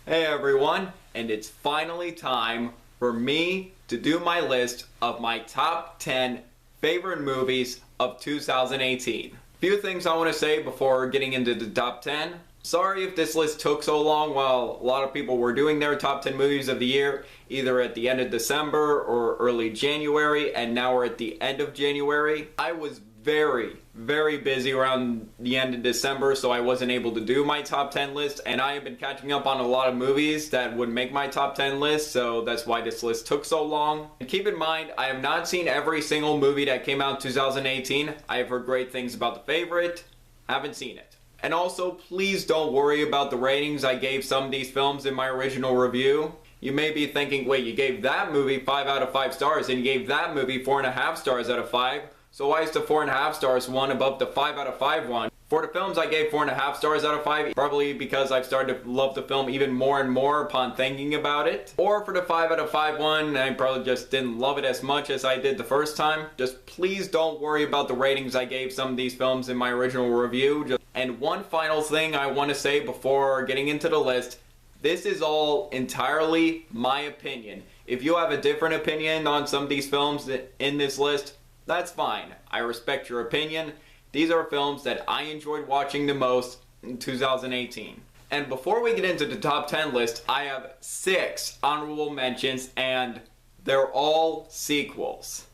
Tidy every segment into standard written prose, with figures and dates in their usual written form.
Hey everyone, and it's finally time for me to do my list of my top 10 favorite movies of 2018. Few things I want to say before getting into the top 10. Sorry if this list took so long while a lot of people were doing their top 10 movies of the year, either at the end of December or early January, and now we're at the end of January. I was very busy around the end of December, so I wasn't able to do my top 10 list, and I have been catching up on a lot of movies that would make my top 10 list, so that's why this list took so long. And keep in mind, I have not seen every single movie that came out in 2018. I have heard great things about The Favorite, haven't seen it. And also, please don't worry about the ratings I gave some of these films in my original review. You may be thinking, wait, you gave that movie 5 out of 5 stars, and you gave that movie 4.5 stars out of 5. So why is the 4.5 stars one above the 5 out of 5 one? For the films I gave 4.5 stars out of 5, probably because I've started to love the film even more and more upon thinking about it. Or for the 5 out of 5 one, I probably just didn't love it as much as I did the first time. Just please don't worry about the ratings I gave some of these films in my original review. And one final thing I want to say before getting into the list. This is all entirely my opinion. If you have a different opinion on some of these films in this list, that's fine. I respect your opinion. These are films that I enjoyed watching the most in 2018. And before we get into the top 10 list, I have 6 honorable mentions, and they're all sequels.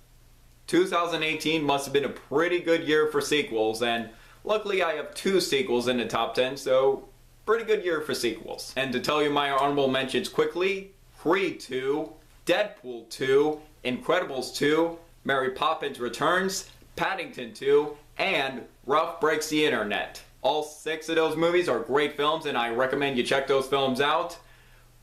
2018 must have been a pretty good year for sequels, and luckily I have 2 sequels in the top 10, so pretty good year for sequels. And to tell you my honorable mentions quickly, Creed 2, Deadpool 2, Incredibles 2, Mary Poppins Returns, Paddington 2, and Ralph Breaks the Internet. All 6 of those movies are great films, and I recommend you check those films out,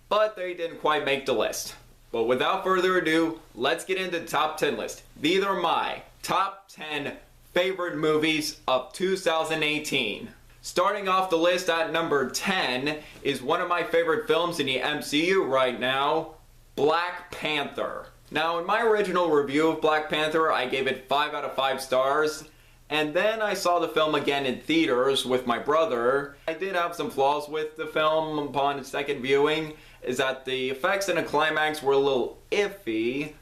but they didn't quite make the list. But without further ado, let's get into the top 10 list. These are my top 10 favorite movies of 2018. Starting off the list at number 10 is one of my favorite films in the MCU right now, Black Panther. Now, in my original review of Black Panther, I gave it 5 out of 5 stars, and then I saw the film again in theaters with my brother. I did have some flaws with the film upon its second viewing, is that the effects and the climax were a little iffy,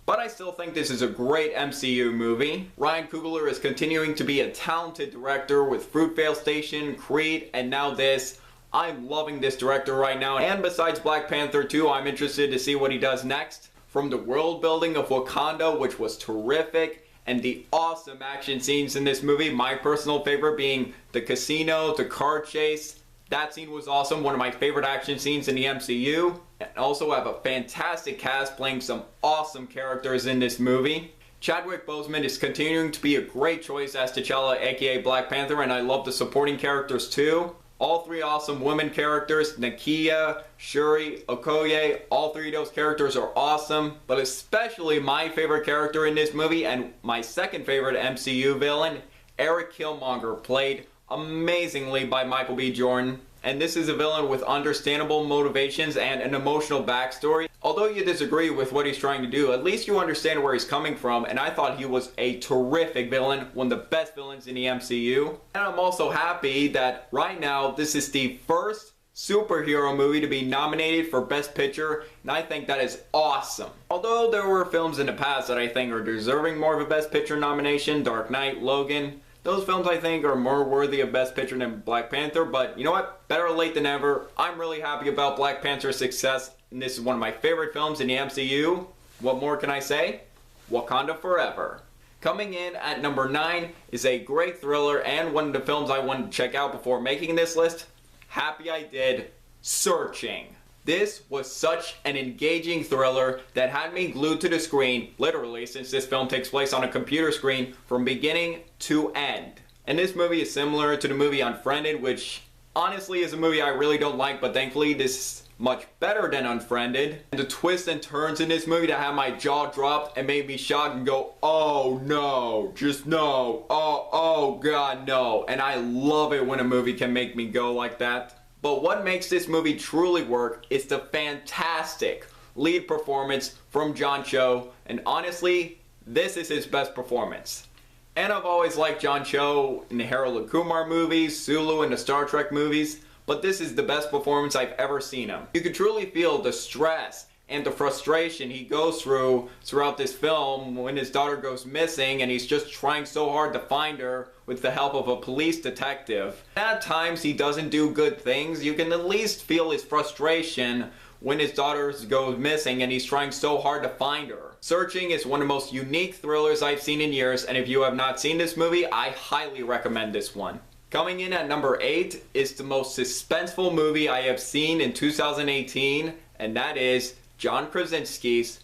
but I still think this is a great MCU movie. Ryan Coogler is continuing to be a talented director with Fruitvale Station, Creed, and now this. I'm loving this director right now, and besides Black Panther 2, I'm interested to see what he does next. From the world building of Wakanda, which was terrific, and the awesome action scenes in this movie, my personal favorite being the casino, the car chase. That scene was awesome, one of my favorite action scenes in the MCU. And also have a fantastic cast playing some awesome characters in this movie. Chadwick Boseman is continuing to be a great choice as T'Challa, aka Black Panther, and I love the supporting characters too. All 3 awesome women characters, Nakia, Shuri, Okoye, all 3 of those characters are awesome. But especially my favorite character in this movie, and my second favorite MCU villain, Eric Killmonger, played amazingly by Michael B. Jordan. And this is a villain with understandable motivations and an emotional backstory. Although you disagree with what he's trying to do, at least you understand where he's coming from, and I thought he was a terrific villain, one of the best villains in the MCU. And I'm also happy that right now this is the first superhero movie to be nominated for Best Picture, and I think that is awesome. Although there were films in the past that I think are deserving more of a Best Picture nomination, Dark Knight, Logan, those films I think are more worthy of Best Picture than Black Panther, but you know what? Better late than never. I'm really happy about Black Panther's success, and this is one of my favorite films in the MCU. What more can I say? Wakanda Forever. Coming in at number 9 is a great thriller and one of the films I wanted to check out before making this list. Happy I did. Searching. This was such an engaging thriller that had me glued to the screen, literally, since this film takes place on a computer screen from beginning to end. And this movie is similar to the movie Unfriended, which honestly is a movie I really don't like, but thankfully this is much better than Unfriended. And the twists and turns in this movie that had my jaw dropped and made me shocked and go, oh no, just no, oh god no. And I love it when a movie can make me go like that. But what makes this movie truly work is the fantastic lead performance from John Cho, and honestly, this is his best performance. And I've always liked John Cho in the Harold and Kumar movies, Sulu in the Star Trek movies, but this is the best performance I've ever seen him. You can truly feel the stress and the frustration he goes through throughout this film when his daughter goes missing and he's just trying so hard to find her with the help of a police detective. At times he doesn't do good things. You can at least feel his frustration when his daughter goes missing and he's trying so hard to find her. Searching is one of the most unique thrillers I've seen in years, and if you have not seen this movie, I highly recommend this one. Coming in at number 8 is the most suspenseful movie I have seen in 2018, and that is John Krasinski's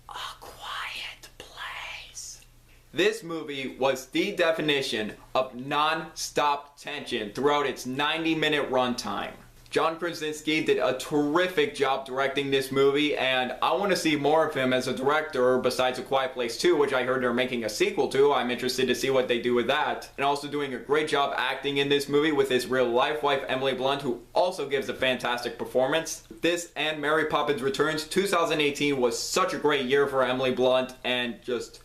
A Quiet Place. This movie was the definition of non-stop tension throughout its 90-minute runtime. John Krasinski did a terrific job directing this movie, and I want to see more of him as a director besides A Quiet Place 2, which I heard they're making a sequel to. I'm interested to see what they do with that. And also doing a great job acting in this movie with his real-life wife, Emily Blunt, who also gives a fantastic performance. This and Mary Poppins Returns, 2018 was such a great year for Emily Blunt, and just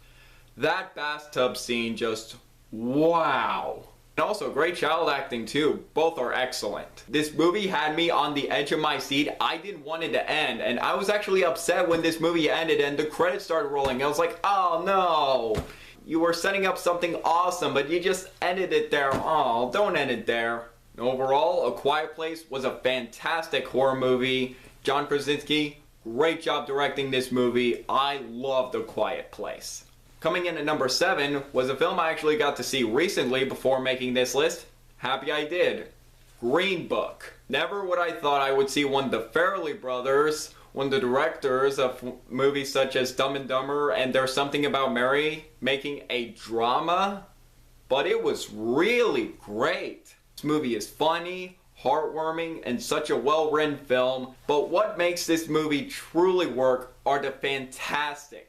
that bathtub scene, just wow. And also great child acting too. Both are excellent. This movie had me on the edge of my seat. I didn't want it to end, and I was actually upset when this movie ended and the credits started rolling. I was like, oh no, you were setting up something awesome, but you just ended it there. Oh, don't end it there. Overall, A Quiet Place was a fantastic horror movie. John Krasinski, great job directing this movie. I loved A Quiet Place. Coming in at number 7 was a film I actually got to see recently before making this list. Happy I did. Green Book. Never would I thought I would see one of the Farrelly brothers, one of the directors of movies such as Dumb and Dumber and There's Something About Mary, making a drama, but it was really great. This movie is funny, heartwarming, and such a well-written film, but what makes this movie truly work are the fantastic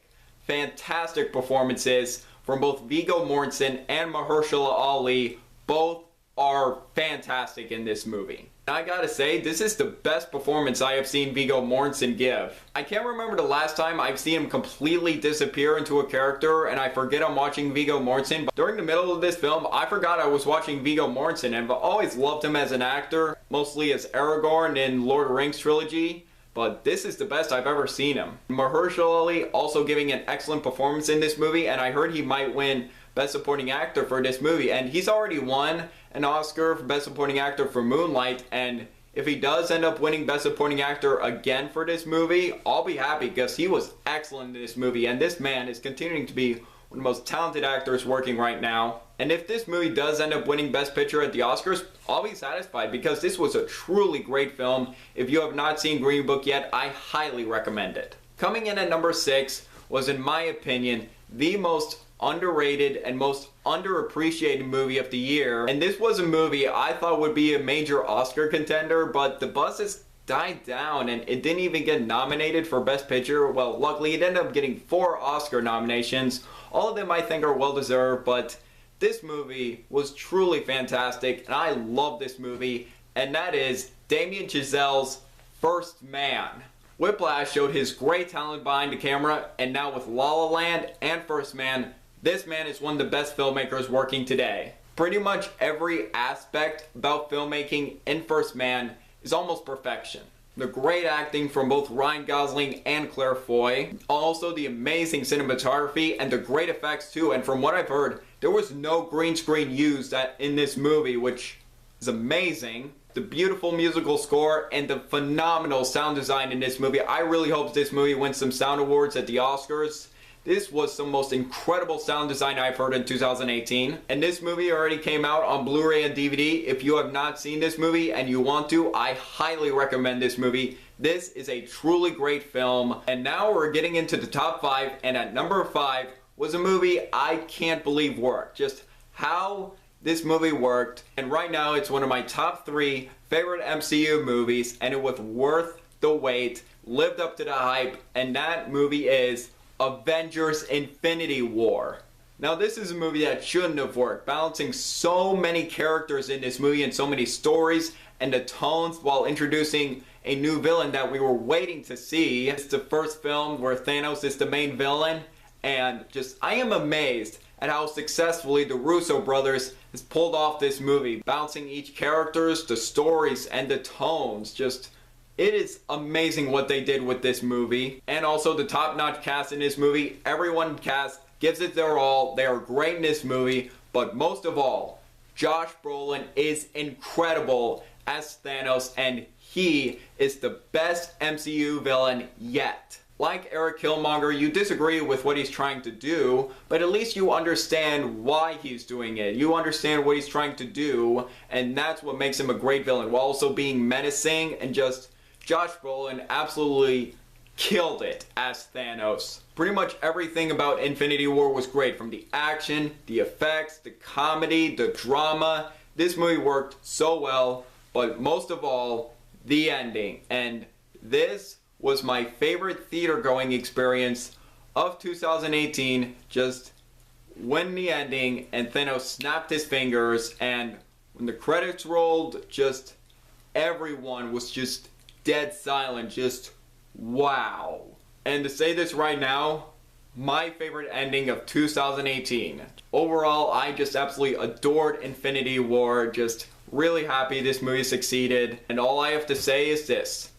performances from both Viggo Mortensen and Mahershala Ali. Both are fantastic in this movie. And I gotta say, this is the best performance I have seen Viggo Mortensen give. I can't remember the last time I've seen him completely disappear into a character and I forget I'm watching Viggo Mortensen. But during the middle of this film, I forgot I was watching Viggo Mortensen, and I've always loved him as an actor, mostly as Aragorn in Lord of the Rings trilogy. But this is the best I've ever seen him. Mahershala Ali also giving an excellent performance in this movie, and I heard he might win Best Supporting Actor for this movie, and he's already won an Oscar for Best Supporting Actor for Moonlight, and if he does end up winning Best Supporting Actor again for this movie, I'll be happy because he was excellent in this movie, and this man is continuing to be one of the most talented actors working right now. And if this movie does end up winning Best Picture at the Oscars, I'll be satisfied because this was a truly great film. If you have not seen Green Book yet, I highly recommend it. Coming in at number 6 was, in my opinion, the most underrated and most underappreciated movie of the year. And this was a movie I thought would be a major Oscar contender, but the buzz has died down and it didn't even get nominated for Best Picture. Well, luckily it ended up getting 4 Oscar nominations. All of them I think are well deserved, but this movie was truly fantastic and I love this movie, and that is Damien Chazelle's First Man. Whiplash showed his great talent behind the camera, and now with La La Land and First Man, this man is one of the best filmmakers working today. Pretty much every aspect about filmmaking in First Man is almost perfection. The great acting from both Ryan Gosling and Claire Foy, also the amazing cinematography and the great effects too, and from what I've heard, there was no green screen used in this movie, which is amazing. The beautiful musical score and the phenomenal sound design in this movie. I really hope this movie wins some sound awards at the Oscars. This was some most incredible sound design I've heard in 2018. And this movie already came out on Blu-ray and DVD. If you have not seen this movie and you want to, I highly recommend this movie. This is a truly great film. And now we're getting into the top 5, and at number 5 was a movie I can't believe worked. Just how this movie worked, and right now it's one of my top 3 favorite MCU movies, and it was worth the wait, lived up to the hype, and that movie is Avengers Infinity War. Now this is a movie that shouldn't have worked, balancing so many characters in this movie and so many stories and the tones while introducing a new villain that we were waiting to see. It's the first film where Thanos is the main villain, and just I am amazed at how successfully the Russo brothers has pulled off this movie, balancing each characters, the stories, and the tones. Just, it is amazing what they did with this movie. And also the top-notch cast in this movie. Everyone cast gives it their all. They are great in this movie. But most of all, Josh Brolin is incredible as Thanos, and he is the best MCU villain yet. Like Eric Killmonger, you disagree with what he's trying to do, but at least you understand why he's doing it. You understand what he's trying to do, and that's what makes him a great villain, while also being menacing. And just, Josh Brolin absolutely killed it as Thanos. Pretty much everything about Infinity War was great, from the action, the effects, the comedy, the drama. This movie worked so well, but most of all, the ending. And this was my favorite theater going experience of 2018. Just when the ending and Thanos snapped his fingers, and when the credits rolled, just everyone was just dead silent. Just wow. And to say this right now, my favorite ending of 2018. Overall, I just absolutely adored Infinity War. Just really happy this movie succeeded. And all I have to say is this: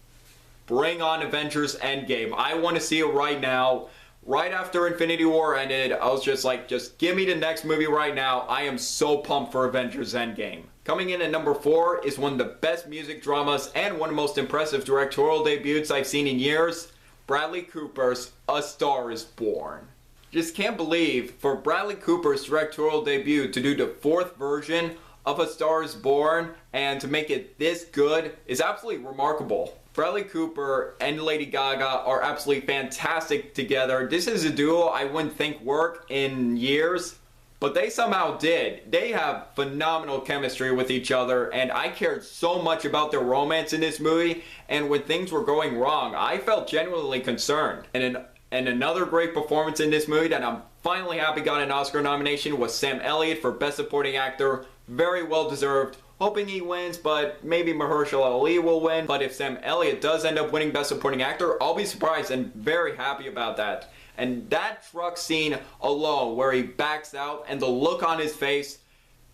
bring on Avengers Endgame. I want to see it right now. Right after Infinity War ended, I was just like, just give me the next movie right now. I am so pumped for Avengers Endgame. Coming in at number 4 is one of the best music dramas and one of the most impressive directorial debuts I've seen in years. Bradley Cooper's A Star is Born. Just can't believe for Bradley Cooper's directorial debut to do the 4th version of A Star is Born and to make it this good is absolutely remarkable. Bradley Cooper and Lady Gaga are absolutely fantastic together. This is a duo I wouldn't think work in years, but they somehow did. They have phenomenal chemistry with each other, and I cared so much about their romance in this movie, and when things were going wrong, I felt genuinely concerned. And another great performance in this movie that I'm finally happy got an Oscar nomination was Sam Elliott for Best Supporting Actor. Very well deserved. Hoping he wins, but maybe Mahershala Ali will win. But if Sam Elliott does end up winning Best Supporting Actor, I'll be surprised and very happy about that. And that truck scene alone, where he backs out and the look on his face,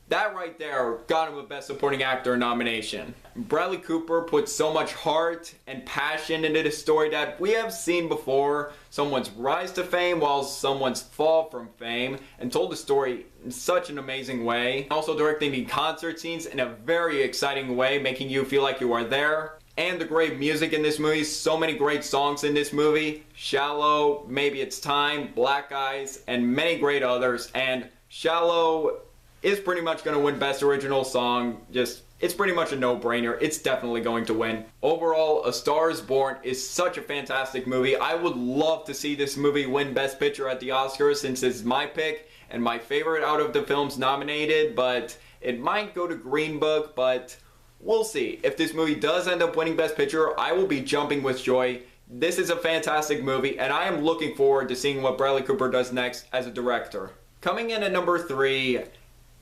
that right there got him a Best Supporting Actor nomination. Bradley Cooper put so much heart and passion into this story that we have seen before. Someone's rise to fame while someone's fall from fame, and told the story in such an amazing way. Also directing the concert scenes in a very exciting way, making you feel like you are there. And the great music in this movie, so many great songs in this movie. Shallow, Maybe It's Time, Black Eyes, and many great others. And Shallow is pretty much going to win Best Original Song. Just, it's pretty much a no-brainer. It's definitely going to win. Overall, A Star is Born is such a fantastic movie. I would love to see this movie win Best Picture at the Oscars, since it's my pick and my favorite out of the films nominated, but it might go to Green Book, but we'll see. If this movie does end up winning Best Picture, I will be jumping with joy. This is a fantastic movie, and I am looking forward to seeing what Bradley Cooper does next as a director. Coming in at number 3,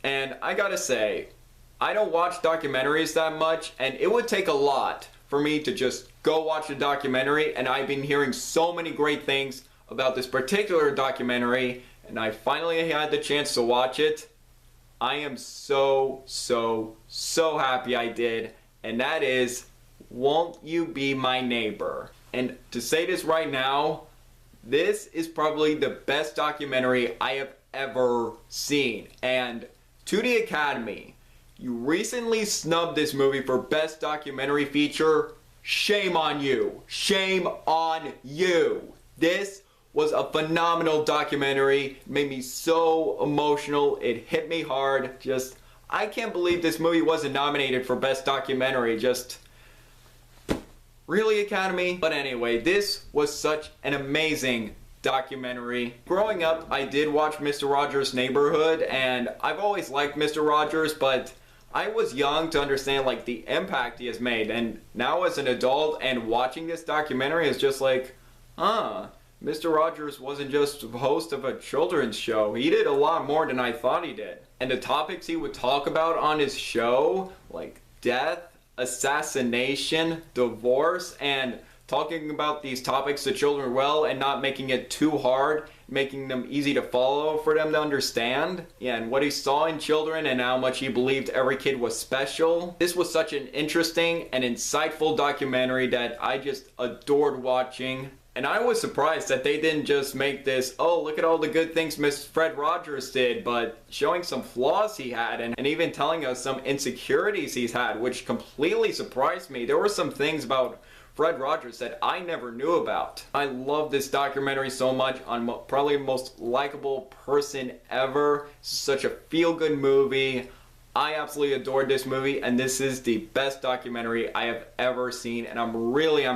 and I gotta say, I don't watch documentaries that much, and it would take a lot for me to just go watch a documentary, and I've been hearing so many great things about this particular documentary, and I finally had the chance to watch it. I am so happy I did, and that is Won't You Be My Neighbor? And to say this right now, this is probably the best documentary I have ever seen. And to the Academy, you recently snubbed this movie for Best Documentary Feature. Shame on you. Shame on you. This was a phenomenal documentary. It made me so emotional. It hit me hard. Just, I can't believe this movie wasn't nominated for Best Documentary. Just, really, Academy? But anyway, this was such an amazing documentary. Growing up, I did watch Mr. Rogers' Neighborhood, and I've always liked Mr. Rogers, but I was young to understand like the impact he has made. And now as an adult and watching this documentary is just like, Mr. Rogers wasn't just the host of a children's show. He did a lot more than I thought he did. And the topics he would talk about on his show, like death, assassination, divorce, and talking about these topics to children well and not making it too hard, making them easy to follow for them to understand. Yeah, and what he saw in children and how much he believed every kid was special. This was such an interesting and insightful documentary that I just adored watching. And I was surprised that they didn't just make this, oh, look at all the good things Miss Fred Rogers did, but showing some flaws he had and even telling us some insecurities he's had, which completely surprised me. There were some things about Fred Rogers that I never knew about. I love this documentary so much. I'm probably the most likable person ever. It's such a feel-good movie. I absolutely adored this movie, and this is the best documentary I have ever seen, and I'm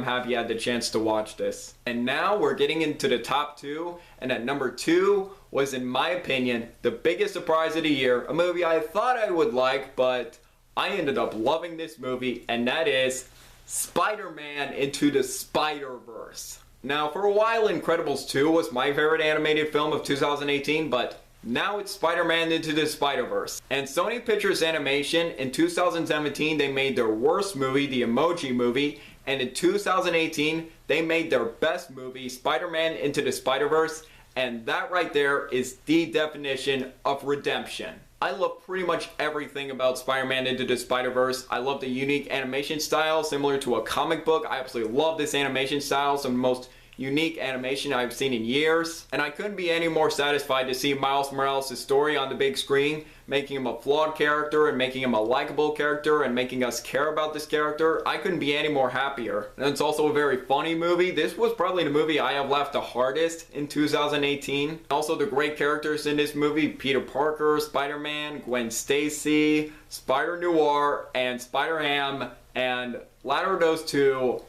happy I had the chance to watch this. And now we're getting into the top 2, and at number 2 was, in my opinion, the biggest surprise of the year, a movie I thought I would like, but I ended up loving this movie, and that is Spider-Man Into the Spider-Verse. Now, for a while, Incredibles 2 was my favorite animated film of 2018, but now it's Spider-Man Into the Spider-Verse. And Sony Pictures Animation, in 2017, they made their worst movie, The Emoji Movie, and in 2018, they made their best movie, Spider-Man Into the Spider-Verse, and that right there is the definition of redemption. I love pretty much everything about Spider-Man Into the Spider-Verse. I love the unique animation style, similar to a comic book. I absolutely love this animation style, some of the most unique animation I've seen in years. And I couldn't be any more satisfied to see Miles Morales' story on the big screen, making him a flawed character and making him a likable character and making us care about this character. I couldn't be any more happier. And it's also a very funny movie. This was probably the movie I have laughed the hardest in 2018. Also the great characters in this movie, Peter Parker, Spider-Man, Gwen Stacy, Spider-Noir, and Spider-Ham, and latter of those two,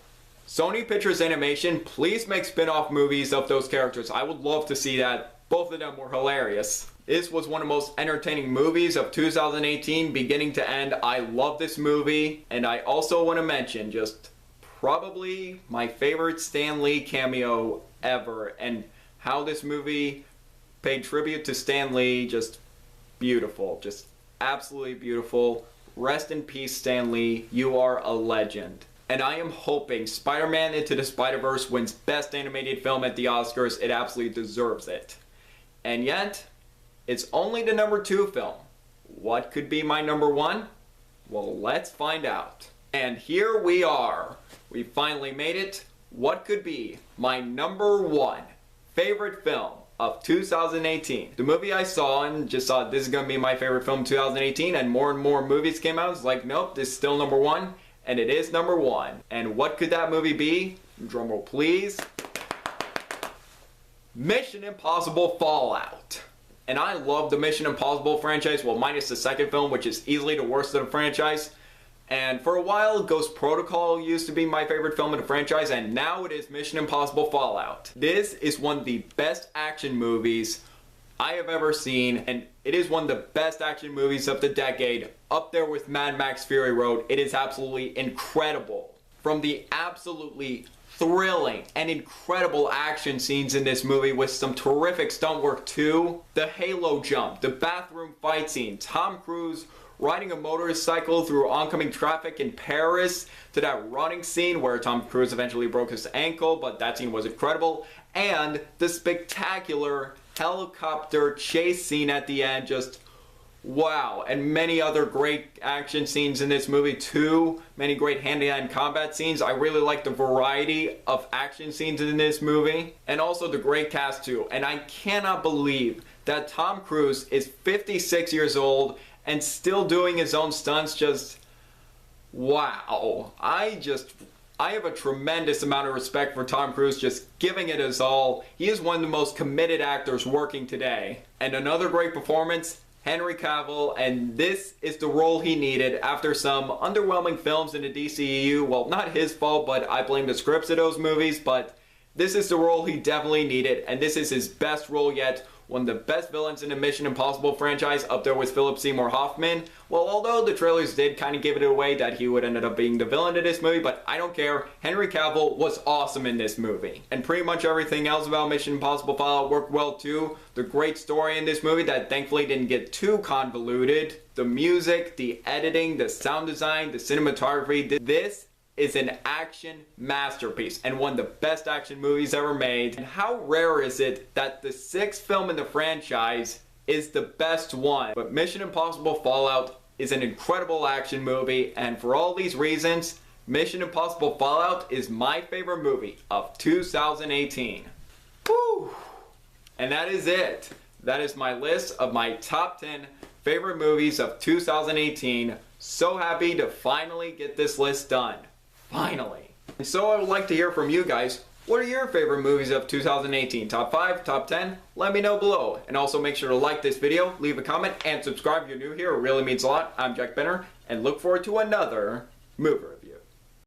Sony Pictures Animation, please make spin-off movies of those characters. I would love to see that. Both of them were hilarious. This was one of the most entertaining movies of 2018, beginning to end. I love this movie. And I also want to mention just probably my favorite Stan Lee cameo ever, and how this movie paid tribute to Stan Lee. Just beautiful. Just absolutely beautiful. Rest in peace, Stan Lee. You are a legend. And I am hoping Spider-Man Into the Spider-Verse wins Best Animated Film at the Oscars. It absolutely deserves it. And yet, it's only the number 2 film. What could be my number 1? Well, let's find out. And here we are. We finally made it. What could be my number 1 favorite film of 2018? The movie I saw and just thought this is going to be my favorite film of 2018, and more movies came out. It's like, nope, this is still number 1. And it is number 1. And what could that movie be? Drumroll please. Mission Impossible Fallout. And I love the Mission Impossible franchise, well, minus the second film, which is easily the worst of the franchise. And for a while, Ghost Protocol used to be my favorite film of the franchise, and now it is Mission Impossible Fallout. This is one of the best action movies I have ever seen, and it is one of the best action movies of the decade, up there with Mad Max Fury Road. It is absolutely incredible. From the absolutely thrilling and incredible action scenes in this movie with some terrific stunt work too, the halo jump, the bathroom fight scene, Tom Cruise riding a motorcycle through oncoming traffic in Paris, to that running scene where Tom Cruise eventually broke his ankle, but that scene was incredible, and the spectacular helicopter chase scene at the end, just wow. And many other great action scenes in this movie too, many great hand-to-hand combat scenes. I really like the variety of action scenes in this movie, and also the great cast too. And I cannot believe that Tom Cruise is 56 years old and still doing his own stunts. Just wow. I have a tremendous amount of respect for Tom Cruise, just giving it his all. He is one of the most committed actors working today. And another great performance, Henry Cavill, and this is the role he needed after some underwhelming films in the DCEU. Well, not his fault, but I blame the scripts of those movies, but this is the role he definitely needed, and this is his best role yet. One of the best villains in the Mission Impossible franchise, up there with Philip Seymour Hoffman. Well, although the trailers did kind of give it away that he would end up being the villain of this movie, but I don't care. Henry Cavill was awesome in this movie. And pretty much everything else about Mission Impossible Fallout worked well too. The great story in this movie that thankfully didn't get too convoluted. The music, the editing, the sound design, the cinematography. This is an action masterpiece and one of the best action movies ever made. And how rare is it that the sixth film in the franchise is the best one? But Mission Impossible Fallout is an incredible action movie, and for all these reasons, Mission Impossible Fallout is my favorite movie of 2018. Woo! And that is it. That is my list of my top 10 favorite movies of 2018. So happy to finally get this list done. Finally. And so I would like to hear from you guys. What are your favorite movies of 2018? Top 5? Top 10? Let me know below. And also make sure to like this video, leave a comment, and subscribe if you're new here. It really means a lot. I'm Jack Benner, and look forward to another Mover.